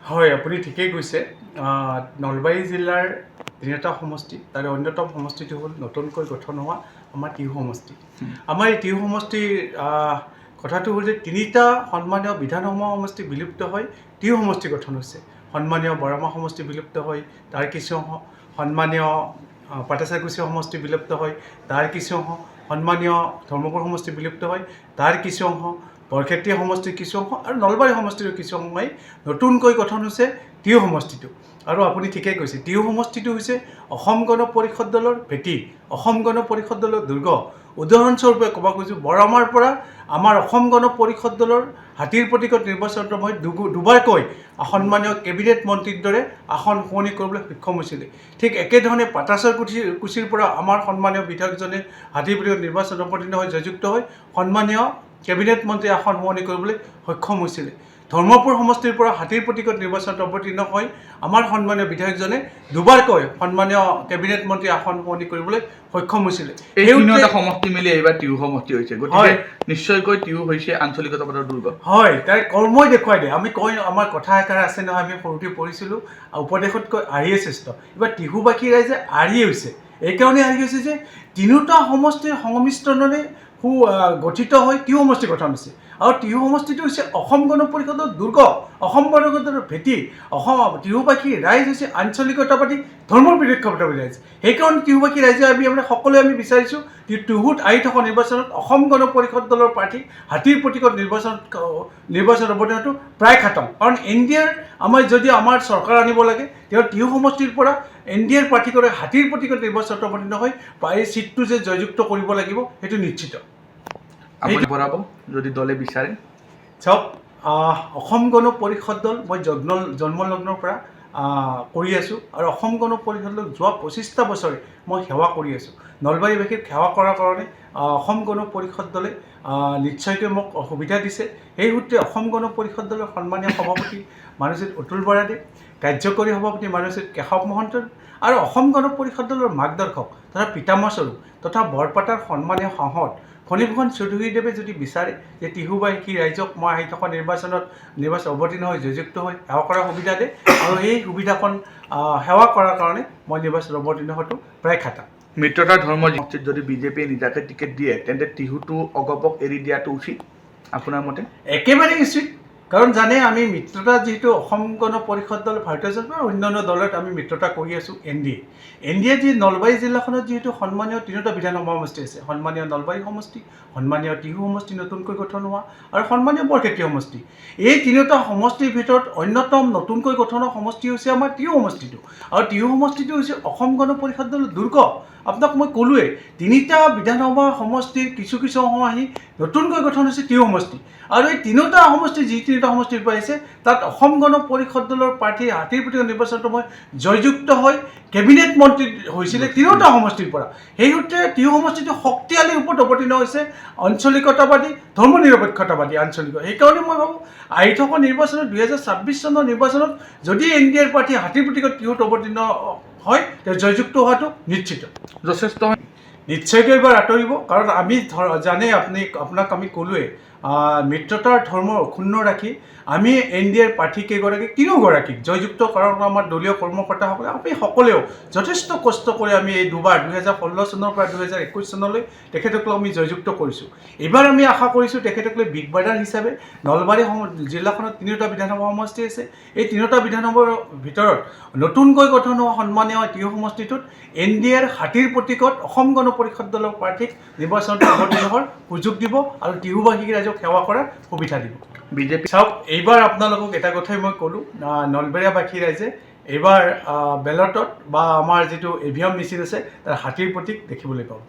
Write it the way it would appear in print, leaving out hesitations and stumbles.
হয়, আপুনি ঠিকেই কৈছে। নলবাৰী জিলাৰ তিনিটা সমষ্টি, তাৰে অন্যতম সমষ্টিটো হ'ল নতুনকৈ গঠন হোৱা আমাৰ টিহু সমষ্টি। আমাৰ এই টিহু সমষ্টিৰ কথাটো হ'ল যে তিনিটা সন্মানীয় বিধানসভা সমষ্টি বিলুপ্ত হৈ টিহু সমষ্টি গঠন হৈছে। সন্মানীয় বৰমা সমষ্টি বিলুপ্ত হৈ তাৰ কিছু সন্মানীয় পাটাচাকুচি সমষ্টি বিলুপ্ত হৈ তাৰ কিছু অংশ, সন্মানীয় ধৰ্মপুৰ সমষ্টি বিলুপ্ত হৈ তাৰ কিছু অংশ, বৰক্ষেত্ৰী সমষ্টিৰ কিছু অংশ আৰু নলবাৰী সমষ্টিৰ কিছু অংশই নতুনকৈ গঠন হৈছে টিহু সমষ্টিটো। আৰু আপুনি ঠিকেই কৈছে, টিহু সমষ্টিটো হৈছে অসম গণ পৰিষদ দলৰ ভেটি, অসম গণ পৰিষদ দলৰ দুৰ্গ। উদাহৰণস্বৰূপে ক'ব খুজিছোঁ, বৰমাৰ পৰা আমাৰ অসম গণ পৰিষদ দলৰ হাতীৰ প্ৰতীকত নিৰ্বাচনত মই দুবাৰকৈ সন্মানীয় কেবিনেট মন্ত্ৰীৰ দৰে আসন শুৱনি কৰিবলৈ সক্ষম হৈছিলে। ঠিক একেধৰণে পাটাচাকুচিৰ পৰা আমাৰ সন্মানীয় বিধায়কজনে হাতীৰ প্ৰতীকত নিৰ্বাচনত অৱতীৰ্ণ হৈ জয়যুক্ত হৈ সন্মানীয় কেবিনেট মন্ত্ৰী আসন শুৱনি কৰিবলৈ সক্ষম হৈছিলে। ধৰ্মপুৰ সমষ্টিৰ পৰা হাতীৰ প্ৰতীকত নিৰ্বাচনত অৱতীৰ্ণ হৈ আমাৰ সন্মানীয় বিধায়কজনে দুবাৰকৈ সন্মানীয় কেবিনেট মন্ত্ৰী আসন শুৱনি কৰিবলৈ সক্ষম হৈছিলে। এই তিনিওটা সমষ্টি মিলি এইবাৰ টিহু সমষ্টি হৈছে, গতিকে নিশ্চয়কৈ টিহু হৈছে আঞ্চলিকতাবাদৰ দুৰ্গ। হয়, তাই কৰ্মই দেখুৱাই দিয়ে। আমি কয় আমাৰ কথা এষাৰ আছে নহয়, আমি সৰুতে পঢ়িছিলোঁ, উপদেশতকৈ আৰিয়ে শ্ৰেষ্ঠ। এইবাৰ টিহুবাসী ৰাইজে আৰি হৈছে। এইকাৰণে আৰি হৈছে যে তিনিওটা সমষ্টিৰ সংমিশ্ৰণৰে গঠিত হৈ টিহু সমষ্টি গঠন হৈছে। আৰু টিহু সমষ্টিটো হৈছে অসম গণ পৰিষদৰ দুৰ্গ, অসম গণ পৰিষদৰ ভেটি। টিহুবাসী ৰাইজ হৈছে আঞ্চলিকতাবাদী ধৰ্মনিৰপেক্ষতাবাদী ৰাইজ। সেইকাৰণে টিহুবাসী ৰাইজে আমি সকলোৱে বিচাৰিছোঁ টিহুত আহি থকা নিৰ্বাচনত অসম গণ পৰিষদ দলৰ প্ৰাৰ্থী হাতীৰ প্ৰতীকত নিৰ্বাচন অৱতীৰ্ণটো প্ৰায় খাটম। কাৰণ NDA আমাৰ যদি আমাৰ চৰকাৰ আনিব লাগে, তেওঁ টিহু সমষ্টিৰ পৰা NDA প্ৰাৰ্থীগৰাকী হাতীৰ প্ৰতীকত নিৰ্বাচনত অৱতীৰ্ণ হৈ এই চিটটো যে জয়যুক্ত কৰিব লাগিব সেইটো নিশ্চিত। আপুনি বঢ়াব যদি দলে বিচাৰে। চাওক, অসম গণ পৰিষদ দল মই জন্মলগ্নৰ পৰা কৰি আছোঁ আৰু অসম গণ পৰিষদ দল যোৱা 25টা বছৰে মই সেৱা কৰি আছোঁ। নলবাৰীবাসীক সেৱা কৰাৰ কাৰণে অসম গণ পৰিষদ দলে নিশ্চয়কৈ মোক সুবিধা দিছে। সেই সূত্ৰে অসম গণ পৰিষদ দলৰ সন্মানীয় সভাপতি মাননীয় অতুল বৰাদেৱ, কাৰ্যকৰী সভাপতি মাননীয় কেশৱ মহন্ত আৰু অসম গণ পৰিষদ দলৰ মাৰ্গদৰ্শক তথা পিতামহস্বৰূপ তথা বৰপেটাৰ সন্মানীয় সাংসদ ফণীভূষণ চৌধুৰীদেৱে যদি বিচাৰে যে টিহুবাসী ৰাইজক মই আহি থকা নিৰ্বাচনত অৱতীৰ্ণ হৈ জয়যুক্ত হৈ সেৱা কৰাৰ সুবিধা দিয়ে, আৰু এই সুবিধাকণ সেৱা কৰাৰ কাৰণে মই নিৰ্বাচনত অৱতীৰ্ণ হোৱাটো প্ৰায় খাটাম। মিত্ৰতাৰ ধৰ্ম সমষ্টিত যদি বিজেপিয়ে নিজাকে টিকেট দিয়ে, তেন্তে টিহুটো অগপক এৰি দিয়াটো উচিত আপোনাৰ মতে? একেবাৰে উচিত। কাৰণ জানে আমি মিত্ৰতা যিহেতু অসম গণ পৰিষদ দল, ভাৰতীয় জনতা আৰু অন্যান্য দলত আমি মিত্ৰতা কৰি আছোঁ NDA যি নলবাৰী জিলাখনত যিহেতু সন্মানীয় তিনিওটা বিধানসভা সমষ্টি আছে, সন্মানীয় নলবাৰী সমষ্টি, সন্মানীয় টিহু সমষ্টি নতুনকৈ গঠন হোৱা আৰু সন্মানীয় বৰক্ষেত্ৰী সমষ্টি। এই তিনিওটা সমষ্টিৰ ভিতৰত অন্যতম নতুনকৈ গঠন হোৱা সমষ্টি হৈছে আমাৰ টিহু সমষ্টিটো। আৰু টিহু সমষ্টিটো হৈছে অসম গণ পৰিষদ দলৰ দুৰ্গ। আপোনাক মই ক'লোৱে, তিনিটা বিধানসভা সমষ্টিৰ কিছু অংশ আহি নতুনকৈ গঠন হৈছে টিহু সমষ্টি। আৰু এই তিনিওটা সমষ্টি যি তিনিটা সমষ্টিৰ পৰা আহিছে, তাত অসম গণ পৰিষদ দলৰ প্ৰাৰ্থী হাতীৰ প্ৰতীকত নিৰ্বাচনত মই জয়যুক্ত হৈ কেবিনেট মন্ত্ৰী হৈছিলে তিনিওটা সমষ্টিৰ পৰা। সেই সূত্ৰে টিহু সমষ্টিটো শক্তিশালী ৰূপত অৱতীৰ্ণ হৈছে আঞ্চলিকতাবাদী ধৰ্মনিৰপেক্ষতাবাদী আঞ্চলিক। সেইকাৰণে মই ভাবোঁ আহি থকা নিৰ্বাচনত 2026 চনৰ নিৰ্বাচনত যদি NDA প্ৰাৰ্থী হাতীৰ প্ৰতীকত টিহুত অৱতীৰ্ণ হয়, তেওঁ জয়যুক্ত হোৱাটো নিশ্চিত। যথেষ্ট নিশ্চয়কৈ এইবাৰ আঁতৰিব। কাৰণ আমি জানে আপোনাক আমি ক'লোৱে, মিত্ৰতাৰ ধৰ্ম অক্ষুণ্ণ ৰাখি আমি NDA প্ৰাৰ্থীকেইগৰাকীক তিনিওগৰাকীক জয়যুক্ত কৰাৰ কাৰণে আমাৰ দলীয় কৰ্মকৰ্তাসকলে আমি সকলোৱেও যথেষ্ট কষ্ট কৰি আমি এই দুবাৰ 2016 চনৰ পৰা 2021 চনলৈ তেখেতসকলক আমি জয়যুক্ত কৰিছোঁ। এইবাৰ আমি আশা কৰিছোঁ তেখেতসকলে বিগ ব্ৰাদাৰ হিচাপে নলবাৰী জিলাখনত তিনিওটা বিধানসভা সমষ্টি আছে, এই তিনিওটা বিধানসভাৰ ভিতৰত নতুনকৈ গঠন হোৱা সন্মানীয় টিহু সমষ্টিটোত NDAৰ হাতীৰ প্ৰতীকত অসম গণ পৰিষদ দলৰ প্ৰাৰ্থীক নিৰ্বাচনত অৱতীৰ্ণ হোৱাৰ সুযোগ দিব আৰু টিহুবাসী ৰাইজক সেৱা কৰাৰ সুবিধা দিব। বিজেপি চাওক, এইবাৰ আপোনালোকক এটা কথাই মই ক'লোঁ, নলবৰীয়াবাসী ৰাইজে এইবাৰ বেলটত বা আমাৰ যিটো EVM মেচিন আছে তাৰ হাতীৰ প্ৰতীক দেখিবলৈ পাব।